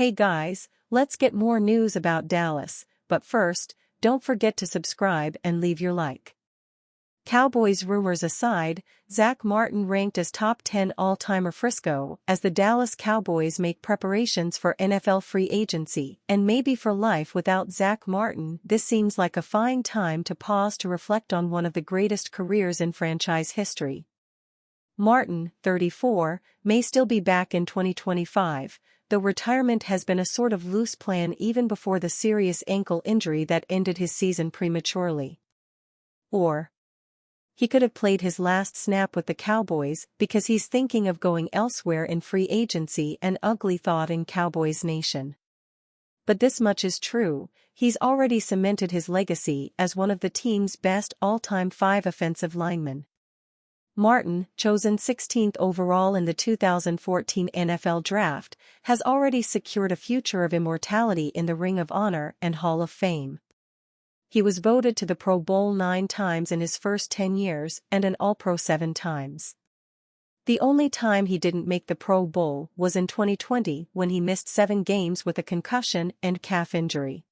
Hey guys, let's get more news about Dallas, but first, don't forget to subscribe and leave your like. Cowboys rumors aside, Zach Martin ranked as top 10 all-timer Frisco as the Dallas Cowboys make preparations for NFL free agency and maybe for life without Zach Martin. This seems like a fine time to pause to reflect on one of the greatest careers in franchise history. Martin, 34, may still be back in 2025, though retirement has been a sort of loose plan even before the serious ankle injury that ended his season prematurely. Or he could have played his last snap with the Cowboys because he's thinking of going elsewhere in free agency, an ugly thought in Cowboys Nation. But this much is true, he's already cemented his legacy as one of the team's best all-time 5 offensive linemen. Martin, chosen 16th overall in the 2014 NFL Draft, has already secured a future of immortality in the Ring of Honor and Hall of Fame. He was voted to the Pro Bowl 9 times in his first 10 years and an All-Pro 7 times. The only time he didn't make the Pro Bowl was in 2020 when he missed 7 games with a concussion and calf injury.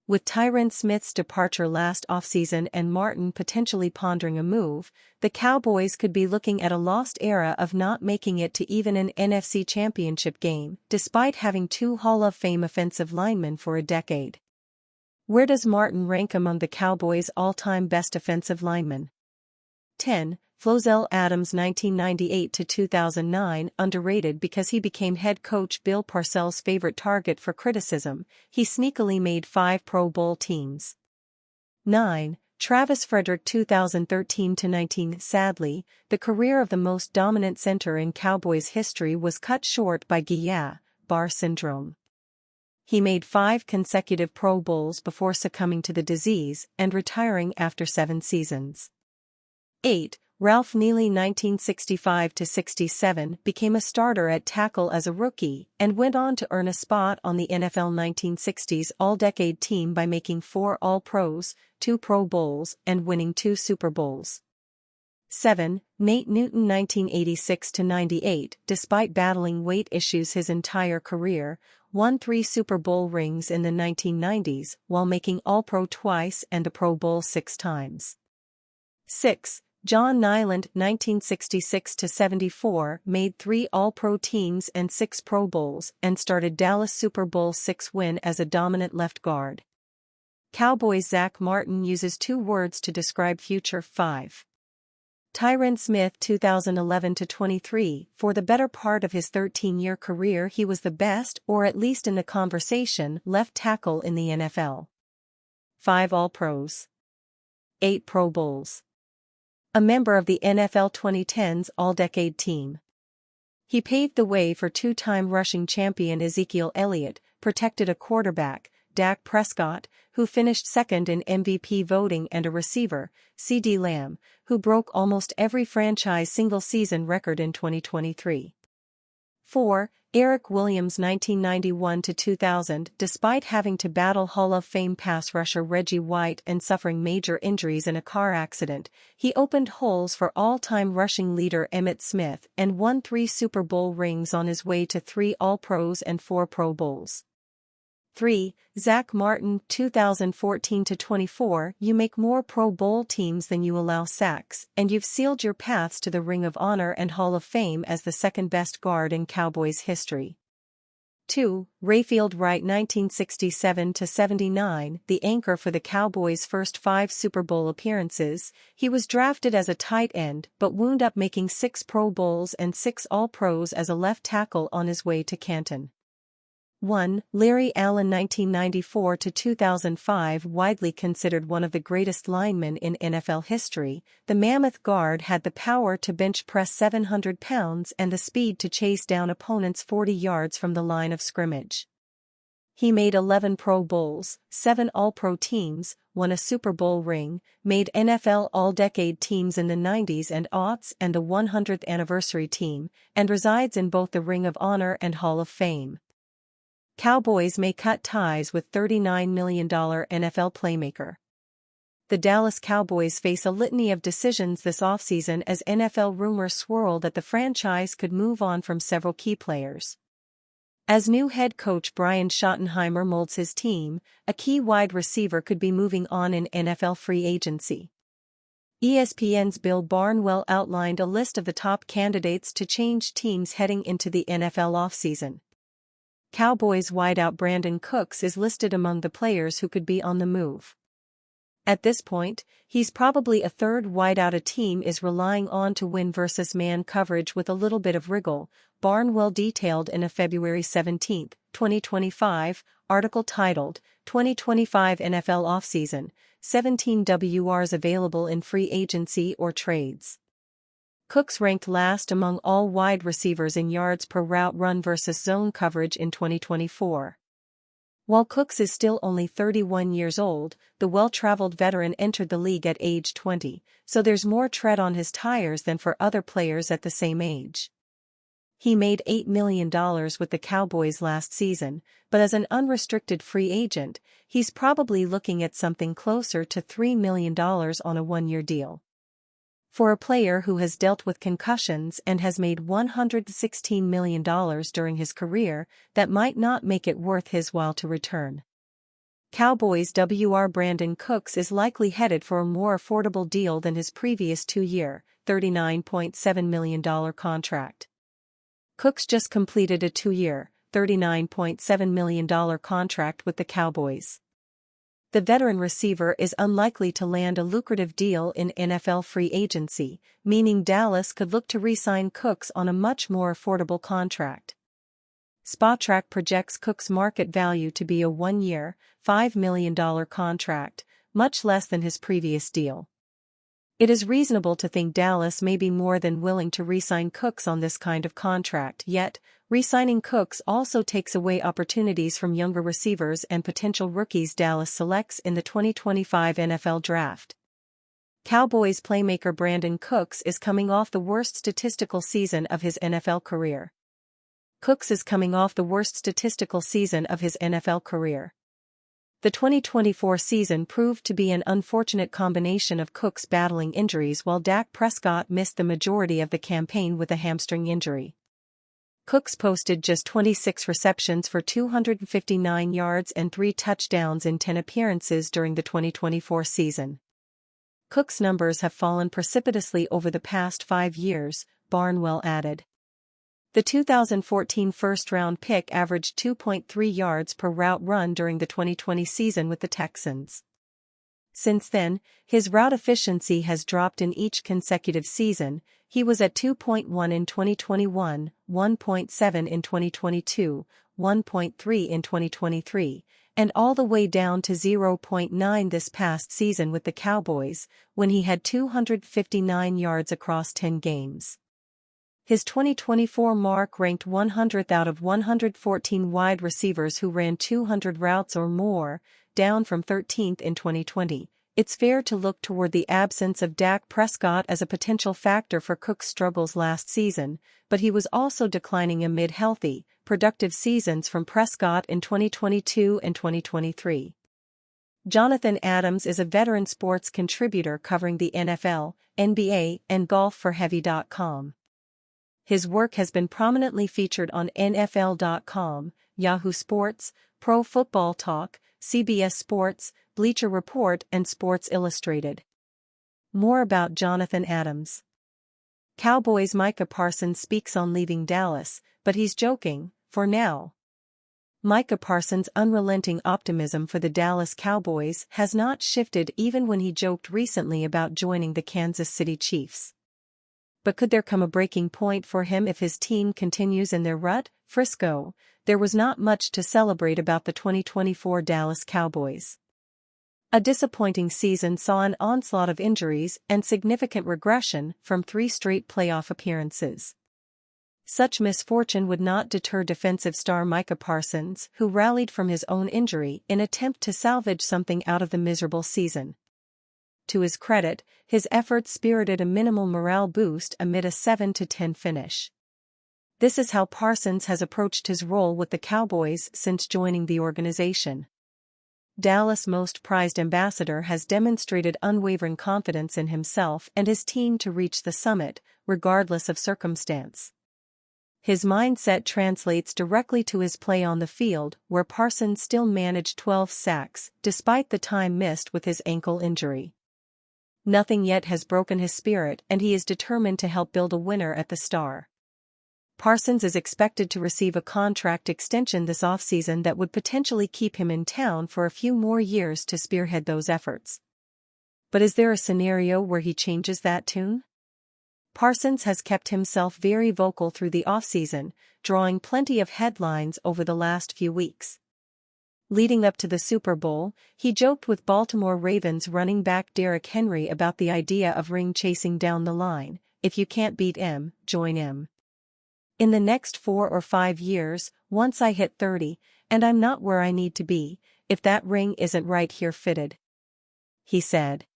With Tyron Smith's departure last offseason and Martin potentially pondering a move, the Cowboys could be looking at a lost era of not making it to even an NFC Championship game, despite having 2 Hall of Fame offensive linemen for a decade. Where does Martin rank among the Cowboys' all-time best offensive linemen? 10. Flozell Adams, 1998-2009, underrated because he became head coach Bill Parcells' favorite target for criticism. He sneakily made 5 Pro Bowl teams. 9. Travis Frederick, 2013-19. Sadly, the career of the most dominant center in Cowboys history was cut short by Guillain-Barré syndrome. He made 5 consecutive Pro Bowls before succumbing to the disease and retiring after 7 seasons. 8. Ralph Neely, 1965-67, became a starter at tackle as a rookie and went on to earn a spot on the NFL 1960s All-Decade Team by making 4 All-Pros, 2 Pro Bowls, and winning 2 Super Bowls. 7. Nate Newton, 1986-98, despite battling weight issues his entire career, won 3 Super Bowl rings in the 1990s while making All-Pro twice and a Pro Bowl 6 times. 6. John Nyland, 1966-74, made 3 All-Pro teams and 6 Pro Bowls and started Dallas' Super Bowl 6 win as a dominant left guard. Cowboys' Zach Martin uses 2 words to describe future. 5. Tyron Smith, 2011-23, for the better part of his 13-year career he was the best, or at least in the conversation, left tackle in the NFL. 5 All-Pros. 8 Pro Bowls. A member of the NFL 2010s All-Decade Team. He paved the way for 2-time rushing champion Ezekiel Elliott, protected a quarterback, Dak Prescott, who finished second in MVP voting, and a receiver, CeeDee Lamb, who broke almost every franchise single-season record in 2023. 4. Eric Williams, 1991-2000. Despite having to battle Hall of Fame pass rusher Reggie White and suffering major injuries in a car accident, he opened holes for all-time rushing leader Emmitt Smith and won 3 Super Bowl rings on his way to 3 All-Pros and 4 Pro Bowls. 3. Zach Martin, 2014-24. You make more Pro Bowl teams than you allow sacks, and you've sealed your paths to the Ring of Honor and Hall of Fame as the second-best guard in Cowboys history. 2. Rayfield Wright, 1967-79, the anchor for the Cowboys' first 5 Super Bowl appearances. He was drafted as a tight end but wound up making 6 Pro Bowls and 6 All-Pros as a left tackle on his way to Canton. 1. Larry Allen, 1994-2005, widely considered one of the greatest linemen in NFL history, the mammoth guard had the power to bench press 700 pounds and the speed to chase down opponents 40 yards from the line of scrimmage. He made 11 Pro Bowls, 7 All-Pro teams, won a Super Bowl ring, made NFL All-Decade teams in the 90s and aughts and the 100th anniversary team, and resides in both the Ring of Honor and Hall of Fame. Cowboys may cut ties with $39 million NFL playmaker. The Dallas Cowboys face a litany of decisions this offseason as NFL rumors swirl that the franchise could move on from several key players. As new head coach Brian Schottenheimer molds his team, a key wide receiver could be moving on in NFL free agency. ESPN's Bill Barnwell outlined a list of the top candidates to change teams heading into the NFL offseason. Cowboys wideout Brandon Cooks is listed among the players who could be on the move. At this point, he's probably a third wideout a team is relying on to win versus man coverage with a little bit of wriggle, Barnwell detailed in a February 17, 2025, article titled, 2025 NFL Offseason, 17 WRs available in free agency or trades. Cooks ranked last among all wide receivers in yards per route run versus zone coverage in 2024. While Cooks is still only 31 years old, the well-traveled veteran entered the league at age 20, so there's more tread on his tires than for other players at the same age. He made $8 million with the Cowboys last season, but as an unrestricted free agent, he's probably looking at something closer to $3 million on a one-year deal. For a player who has dealt with concussions and has made $116 million during his career, that might not make it worth his while to return. Cowboys WR Brandon Cooks is likely headed for a more affordable deal than his previous two-year, $39.7 million contract. Cooks just completed a two-year, $39.7 million contract with the Cowboys. The veteran receiver is unlikely to land a lucrative deal in NFL free agency, meaning Dallas could look to re-sign Cooks on a much more affordable contract. Spotrac projects Cooks' market value to be a one-year, $5 million contract, much less than his previous deal. It is reasonable to think Dallas may be more than willing to re-sign Cooks on this kind of contract, yet, re-signing Cooks also takes away opportunities from younger receivers and potential rookies Dallas selects in the 2025 NFL Draft. Cowboys playmaker Brandon Cooks is coming off the worst statistical season of his NFL career. Cooks is coming off the worst statistical season of his NFL career. The 2024 season proved to be an unfortunate combination of Cooks battling injuries while Dak Prescott missed the majority of the campaign with a hamstring injury. Cooks posted just 26 receptions for 259 yards and 3 touchdowns in 10 appearances during the 2024 season. Cooks' numbers have fallen precipitously over the past 5 years, Barnwell added. The 2014 first-round pick averaged 2.3 yards per route run during the 2020 season with the Texans. Since then, his route efficiency has dropped in each consecutive season. He was at 2.1 in 2021, 1.7 in 2022, 1.3 in 2023, and all the way down to 0.9 this past season with the Cowboys, when he had 259 yards across 10 games. His 2024 mark ranked 100th out of 114 wide receivers who ran 200 routes or more, down from 13th in 2020. It's fair to look toward the absence of Dak Prescott as a potential factor for Cook's struggles last season, but he was also declining amid healthy, productive seasons from Prescott in 2022 and 2023. Jonathan Adams is a veteran sports contributor covering the NFL, NBA, and golf for Heavy.com. His work has been prominently featured on NFL.com, Yahoo Sports, Pro Football Talk, CBS Sports, Bleacher Report and Sports Illustrated. More about Jonathan Adams. Cowboys' Micah Parsons speaks on leaving Dallas, but he's joking, for now. Micah Parsons' unrelenting optimism for the Dallas Cowboys has not shifted even when he joked recently about joining the Kansas City Chiefs. But could there come a breaking point for him if his team continues in their rut? Frisco, there was not much to celebrate about the 2024 Dallas Cowboys. A disappointing season saw an onslaught of injuries and significant regression from 3 straight playoff appearances. Such misfortune would not deter defensive star Micah Parsons, who rallied from his own injury in an attempt to salvage something out of the miserable season. To his credit, his efforts spirited a minimal morale boost amid a 7-10 finish. This is how Parsons has approached his role with the Cowboys since joining the organization. Dallas' most prized ambassador has demonstrated unwavering confidence in himself and his team to reach the summit, regardless of circumstance. His mindset translates directly to his play on the field, where Parsons still managed 12 sacks, despite the time missed with his ankle injury. Nothing yet has broken his spirit, and he is determined to help build a winner at the Star. Parsons is expected to receive a contract extension this offseason that would potentially keep him in town for a few more years to spearhead those efforts. But is there a scenario where he changes that tune? Parsons has kept himself very vocal through the offseason, drawing plenty of headlines over the last few weeks. Leading up to the Super Bowl, he joked with Baltimore Ravens running back Derrick Henry about the idea of ring chasing down the line. If you can't beat M, join M. In the next 4 or 5 years, once I hit 30, and I'm not where I need to be, if that ring isn't right here fitted, he said.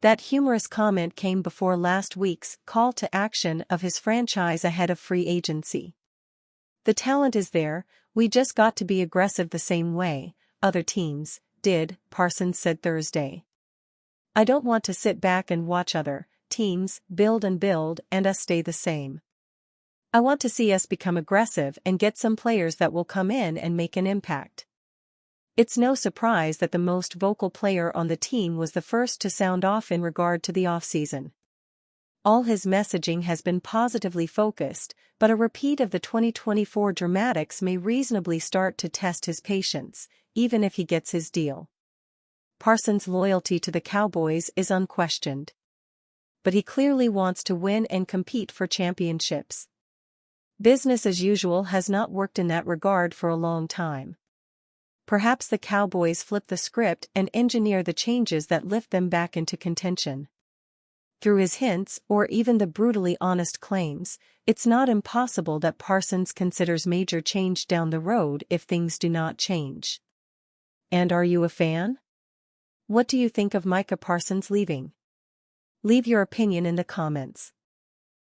That humorous comment came before last week's call to action of his franchise ahead of free agency. The talent is there, we just got to be aggressive the same way other teams did, Parsons said Thursday. I don't want to sit back and watch other teams build and us stay the same. I want to see us become aggressive and get some players that will come in and make an impact. It's no surprise that the most vocal player on the team was the first to sound off in regard to the offseason. All his messaging has been positively focused, but a repeat of the 2024 dramatics may reasonably start to test his patience, even if he gets his deal. Parsons' loyalty to the Cowboys is unquestioned. But he clearly wants to win and compete for championships. Business as usual has not worked in that regard for a long time. Perhaps the Cowboys flip the script and engineer the changes that lift them back into contention. Through his hints, or even the brutally honest claims, it's not impossible that Parsons considers major change down the road if things do not change. And are you a fan? What do you think of Micah Parsons leaving? Leave your opinion in the comments.